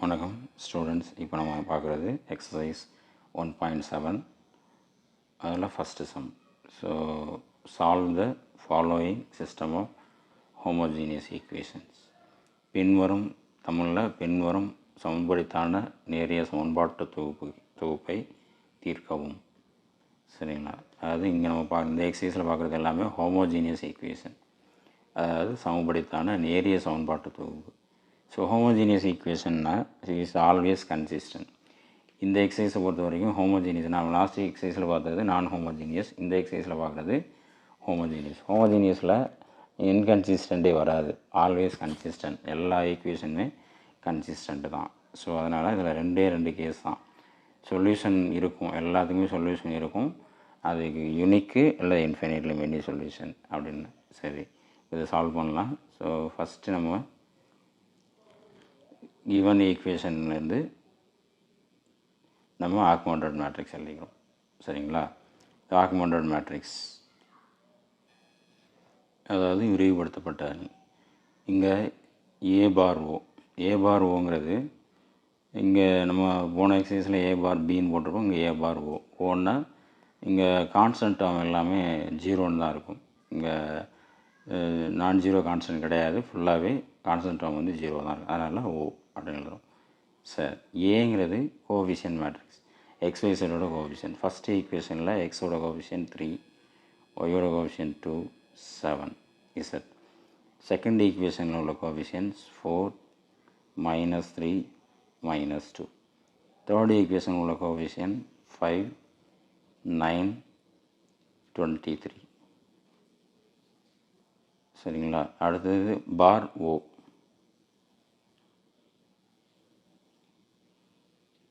வணக்கம் ஸ்டூடெண்ட்ஸ். இப்போ நம்ம பார்க்குறது எக்ஸசைஸ் 1.7. அதில் first sum. So solve the following system of homogeneous equations. பின்வரும் சமன்படித்தான நேரிய சமன்பாட்டு தொகுப்பை தீர்க்கவும். சரிங்களா? அதாவது இங்கே நம்ம இந்த எக்ஸசைஸில் பார்க்குறது எல்லாமே ஹோமோஜீனியஸ் ஈக்குவேஷன், அதாவது சமன்படித்தான நேரிய சமன்பாட்டு தொகுப்பு. ஸோ ஹோமோஜீனியஸ் ஈக்குவேஷன்னா இஸ் ஆல்வேஸ் கன்சிஸ்டன்ட். இந்த எக்ஸசைஸை பொறுத்த வரைக்கும் ஹோமோஜீனியஸ், நான் லாஸ்ட் எக்ஸசைஸில் பார்த்தது நான் ஹோமோஜீனியஸ், இந்த எக்ஸசைஸில் பார்க்குறது ஹோமோஜீனியஸ். ஹோமோஜீனியஸில் இன்கன்சிஸ்டண்ட்டே வராது, ஆல்வேஸ் கன்சிஸ்டன்ட். எல்லா ஈக்குவேஷனுமே கன்சிஸ்டண்ட்டு தான். ஸோ அதனால் இதில் ரெண்டு கேஸ் தான். சொல்யூஷன் இருக்கும், எல்லாத்துக்குமே சொல்யூஷன் இருக்கும். அதுக்கு யூனிக்கு இல்லை இன்ஃபைனைட்லி மெனி சொல்யூஷன் அப்படின்னு. சரி, இதை சால்வ் பண்ணலாம். ஸோ ஃபஸ்ட்டு நம்ம கிவன் ஈக்குவேஷன்லேருந்து நம்ம ஆக்மோண்டட் மேட்ரிக்ஸ் எழுதிக்கிறோம். சரிங்களா? ஆக்மோண்டட் மேட்ரிக்ஸ் அதாவது விரிவுபடுத்தப்பட்ட அணி. இங்கே ஏ பார் இங்கே நம்ம போன எக்ஸசைஸில் ஏ பார் பின்னு போட்டிருப்போம். இங்கே ஏ பார் ஓன்னா இங்கே கான்ஸ்டன்ட் டேர்ம் எல்லாமே ஜீரோன்னு தான் இருக்கும். இங்கே நான் ஜீரோ கான்ஸ்டன்ட் கிடையாது, ஃபுல்லாகவே கான்ஸ்டன்ட் டேர்ம் வந்து ஜீரோ தான் இருக்கும். அதனால் ஓ அப்படின்னு எழுதுகிறோம். சார், ஏங்கிறது கோஎஃபிஷியன்ட் மேட்ரிக்ஸ், எக்ஸ்ஒய்சோட கோஎஃபிஷியன்ட். ஃபஸ்ட்டு ஈக்குவேஷனில் எக்ஸோட கோஎஃபிஷியன்ட் 3, ஒய்யோட கோஎஃபிஷியன்ட் 2, 7 இசட். செகண்ட் ஈக்குவேஷனில் உள்ள கோஎஃபிஷியன்ட்ஸ் 4, -3, -2. தேர்ட் ஈக்குவேஷனில் உள்ள கோஎஃபிஷியன்ட் 5, 9, 23. சரிங்களா? அடுத்தது பார் ஓ.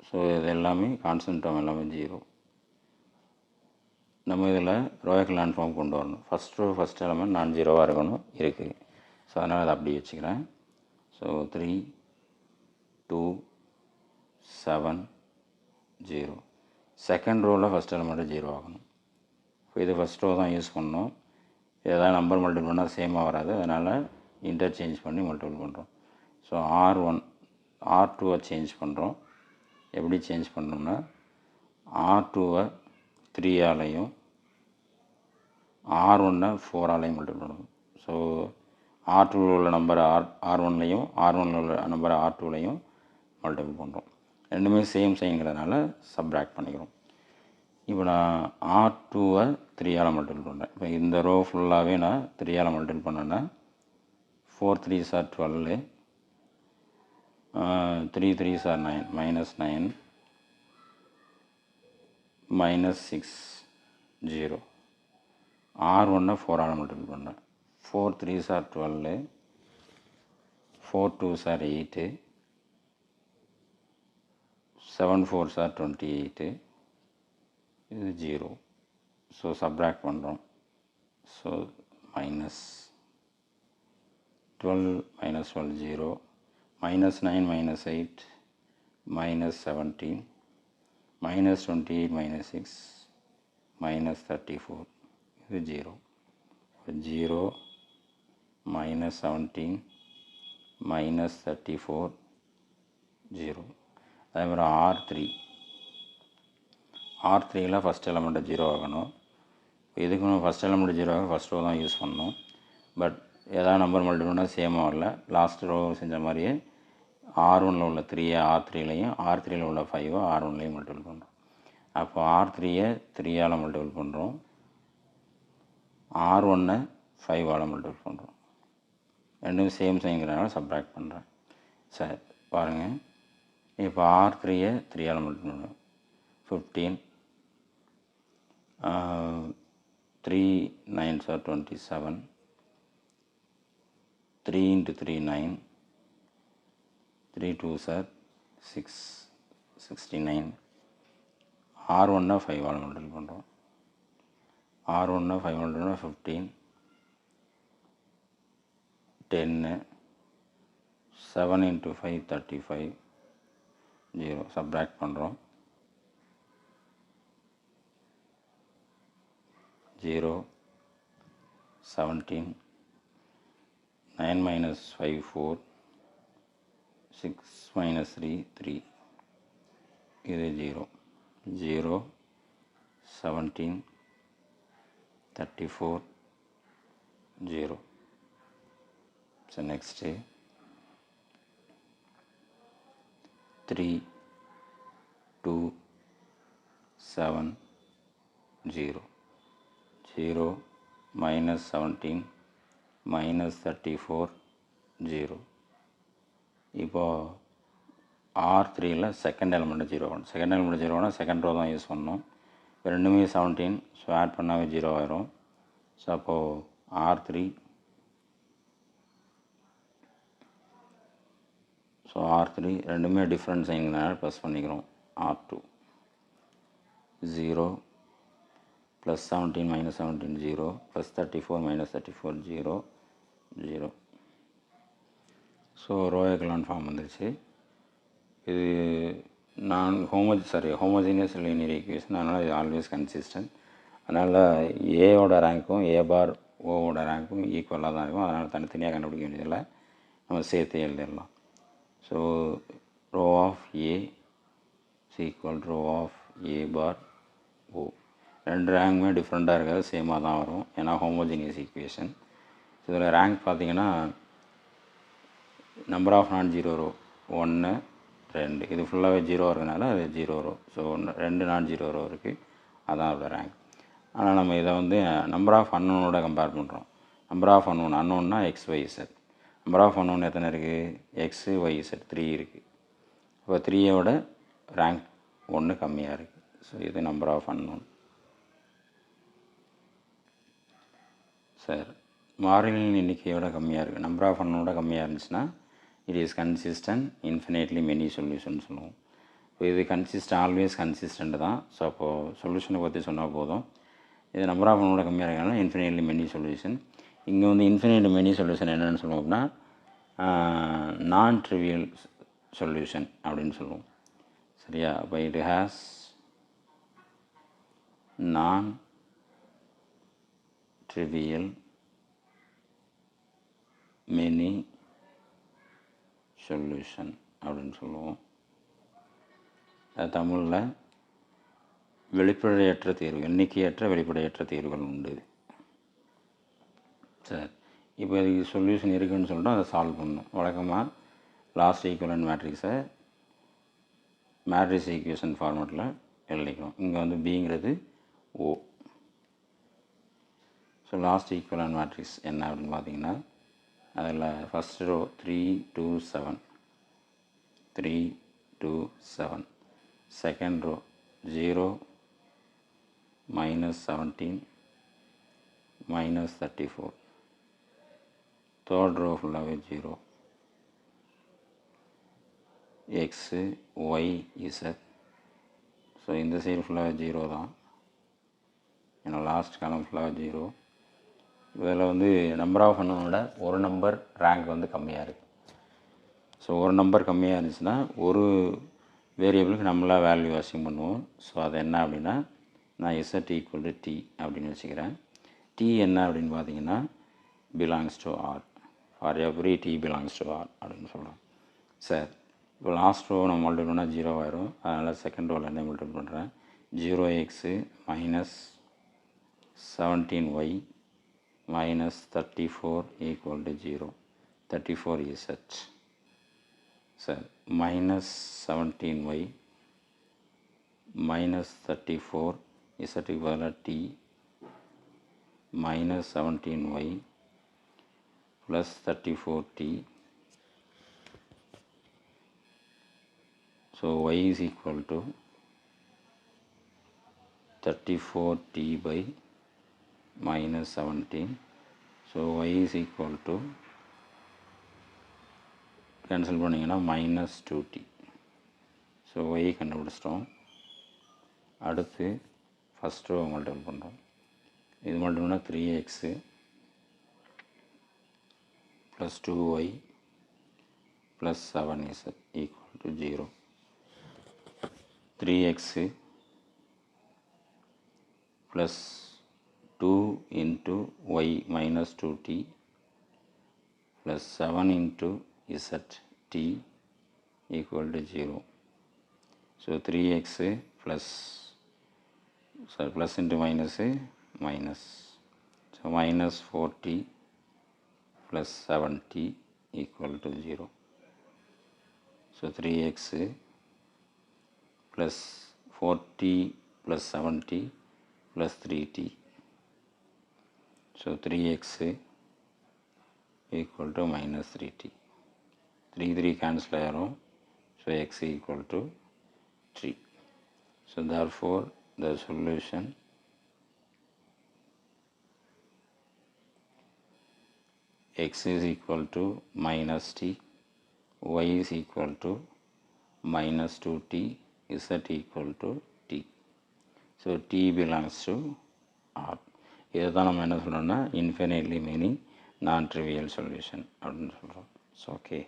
ஸோ இது எல்லாமே கான்ஸ்டன்ட் டேர்ம் எல்லாமே ஜீரோ. நம்ம இதில் ரோ எக்கலான் ஃபார்ம் கொண்டு வரணும். ஃபஸ்ட் எலமெண்ட் நான் ஜீரோவாக இருக்கணும், இருக்குது. ஸோ அதனால் அதை அப்படி வச்சுக்கிறேன். ஸோ 3, 2, 7, 0. செகண்ட் ரோவில் ஃபஸ்ட் எலமெண்ட்டு ஜீரோ ஆகணும். இப்போ இது ஃபஸ்ட் ரோ தான் யூஸ் பண்ணணும். ஏதாவது நம்பர் மல்டிபிள் பண்ணால் சேமாக வராது, அதனால் இன்டர்சேஞ்ச் பண்ணி மல்டிபிள் பண்ணுறோம். ஸோ R2 சேஞ்ச் பண்ணுறோம். எப்படி சேஞ்ச் பண்ணோம்னா R2 3ஆலையும் R1 4ஆலையும் மல்டிபிள் பண்ணணும். ஸோ R2 உள்ள நம்பரை R1லையும் R1 உள்ள நம்பரை R2லையும் மல்டிபிள் பண்ணுறோம். ரெண்டுமே சேம் சைன்கிறதுனால சப்ராக்ட் பண்ணிக்கிறோம். இப்போ நான் R2 3ஆல் மல்டிபிள் பண்ணுறேன். இப்போ இந்த ரோ ஃபுல்லாகவே நான் 3ஆல் மல்டிபிள் பண்ணேன்னா 4 3s are 12, 3 3s are 9, -9, -6, 0. R1 4ஆல் multiple பண்ணுறேன். 4 3s are 12, 4 2s are 8, 7 4s are 28. இது 0. ஸோ சப்ராக்ட் பண்ணுறோம். ஸோ -12 -12 0, -9 -8, -17, -28 -6, -34. இது 0. 0 -17 -34 0. அதே மாதிரி R3யில் ஃபஸ்ட் எலமெண்ட்டு ஜீரோ ஆகணும். இதுக்கு ஃபஸ்ட் எலமெண்ட் ஜீரோ ஆக ஃபஸ்ட் ரோ தான் யூஸ் பண்ணணும். பட் ஏதாவது நம்பர் மல்டிபிள்னா சேமாக வரல. லாஸ்ட் ரோ செஞ்ச மாதிரியே R1 உள்ள 3 R3லையும் R3 உள்ள 5 R1லையும் மல்டிபிள் பண்ணுறோம். அப்போ R3 3ஆல் மல்டிபிள் பண்ணுறோம், R1 5ஆல் மல்டிபிள் பண்ணுறோம். ரெண்டும் சேம் சைன்கிறனால சப்ராக்ட் பண்ணுறேன். சரி பாருங்கள், இப்போ R3 3ஆல் மல்டிபிள் பண்ணுறோம். 15, 3 9s are 27, 3 into 3 9, 3 2s are 6, 69. R1 5ஆல் multiple பண்ணுறோம். R1 5 மல்டிபிள் பண்ணால் 15, 10, 7 into 5 35, 0. சப்ராக்ட் பண்ணுறோம். 0, 17, 9 - 5 4, 6 minus 3 3, இது 0 0 17 34 0. So next 3 2 7 0 0 minus 17 minus 34 0. இப்போ R3ல செகண்ட் எலிமெண்ட் 0 செகண்ட் எலிமெண்ட் 0னா செகண்ட் ரோ தான் யூஸ் பண்ணணும். இப்போ ரெண்டுமே 17, ஸோ ஆட் பண்ணாவே 0 ஆயிரும். ஸோ அப்போது R3, ஸோ R3 ரெண்டுமே டிஃப்ரெண்ட் சைன்னால ப்ளஸ் பண்ணிக்கிறோம். R2 0 plus 17 minus 17 0 plus 34 minus 34 0 0. So row echelon form வந்துருச்சு. இது ஹோமோஜீனியஸ் லீனியர் ஈக்குவேஷன், அதனால் இது ஆல்வேஸ் கன்சிஸ்டன்ட். அதனால் ஏயோட ரேங்க்கும் ஏ பார் ஓவோட ரேங்க்கும் ஈக்குவலாக தான் இருக்கும். அதனால் தனித்தனியாக கண்டுபிடிக்க வேண்டியதில்லை, நம்ம சேர்த்து எழுதிடலாம். So rho of A is equal rho of A bar O. ரெண்டு ரேங்குமே டிஃப்ரெண்ட்டாக இருக்காது, சேமாக தான் வரும், ஏன்னா ஹோமோஜீனியஸ் ஈக்குவேஷன். இதில் ரேங்க் பார்த்தீங்கன்னா number of non zero row 1 2, இது ஃபுல்லாகவே 0 இருக்கிறதுனால அது 0 ரோ. ஸோ 2 நான் 0 ரோ இருக்குது, அதான் அதோட ரேங்க். ஆனால் நம்ம இதை வந்து நம்பர் ஆஃப் அன்னோனோட கம்பேர் பண்ணுறோம். நம்பர் ஆஃப் அன்னோன்னா x y z. Number of unknown எத்தனை இருக்குது? எக்ஸு ஒய் இசட் 3 இருக்குது. இப்போ 3யோட ரேங்க் 1 கம்மியாக இருக்குது. ஸோ இது நம்பர் ஆஃப் அன்னோன். சார் மாறிலியின் எண்ணிக்கையோட கம்மியாக இருக்குது, நம்பர் ஆஃப் அன்னோட கம்மியாக இருந்துச்சுன்னா it is consistent infinitely many solution சொல்லுவோம். இப்போ இது ஆல்வேஸ் கன்சிஸ்டண்ட் தான். ஸோ அப்போது சொல்யூஷனை பற்றி சொன்னால் போதும். இது நம்பர் ஆஃப் அன்னோட கம்மியாக இருக்கனால இன்ஃபினைட்லி மெனி சொல்யூஷன். இங்கே வந்து இன்ஃபினைட் மெனி சொல்யூஷன் என்னென்னு சொல்லுவோம் அப்படின்னா நான் ட்ரிவியல் சொல்யூஷன் அப்படின்னு சொல்லுவோம். சரியா? அப்போ இட் ஹேஸ் நான் ட்ரிவியல் மெனி சொல்யூஷன் அப்படின்னு சொல்லுவோம். தமிழில் வெளிப்படையற்ற தீர்வு, எண்ணிக்கையற்ற வெளிப்படையற்ற தீர்வுகள் உண்டு. சரி, இப்போ இதுக்கு சொல்யூஷன் இருக்குதுன்னு சொல்லிட்டு அதை சால்வ் பண்ணணும். வழக்கமாக லாஸ்ட் ஈக்குவலன்ட் மேட்ரிக்ஸை மேட்ரிக்ஸ் ஈக்குவேஷன் ஃபார்மேட்டில் எழுதிக்கணும். இங்கே வந்து பிங்கிறது O. So last equivalent matrix என்ன அப்படின்னு பார்த்தீங்கன்னா அதில் first row 3 2 7 3 2 7, second row 0 minus 17 minus 34, third row ஃபுல்லாகவே 0, எக்ஸு ஒய் இசட். ஸோ இந்த சைடு ஃபுல்லாகவே 0 தான், ஏன்னா லாஸ்ட் காலம் ஃபுல்லாக 0. இதில் வந்து நம்பர் ஆஃப் அன்னோனோட ஒரு நம்பர் ரேங்க் வந்து கம்மியாக இருக்குது. ஸோ ஒரு நம்பர் கம்மியாக இருந்துச்சுன்னா ஒரு வேரியபிளுக்கு நம்மளாக வேல்யூ அசைன் பண்ணுவோம். ஸோ அது என்ன அப்படின்னா நான் இசட் ஈக்குவல் டு டி அப்படின்னு வச்சுக்கிறேன். டி என்ன அப்படின்னு பார்த்தீங்கன்னா belongs to R, for every t belongs to R அப்படின்னு சொல்கிறோம். சார் இப்போ லாஸ்ட் ரோ நம்ம மல்டிபிள் பண்ணால் 0 ஆயிரும், அதனால் செகண்ட் ரோவில் என்ன மல்டிபிள் பண்ணுறேன். 0x minus 17y minus 34 equal to 0. 34 is such. So minus 17y minus 34 is equal to t minus 17y plus 34t. So y is equal to 34t by minus 17. So y is equal to cancel பண்ணிங்கன்னா minus 2t. So y கண்டுபிடிச்சிட்டோம். அடுத்து first row multiple பண்ணுறோம். இது மல்டிபிள்னா 3x plus 2y plus 7z equal to 0. 3x plus 2 into y minus 2t plus 7 into z t equal to 0. So 3x plus, so plus into minus minus. So minus 4t plus 7t equal to 0. So 3x plus 4t plus 7t plus 3t. So 3x equal to minus 3t. 3 cancel ஆயிரும். So x equal to 3. So therefore the solution x is equal to minus t, y is equal to minus 2t, z equal to t. So t belongs to R. இதை தான் நம்ம என்ன சொல்கிறோம்னா infinitely many non-trivial solution அப்படின்னு சொல்கிறோம். It's okay.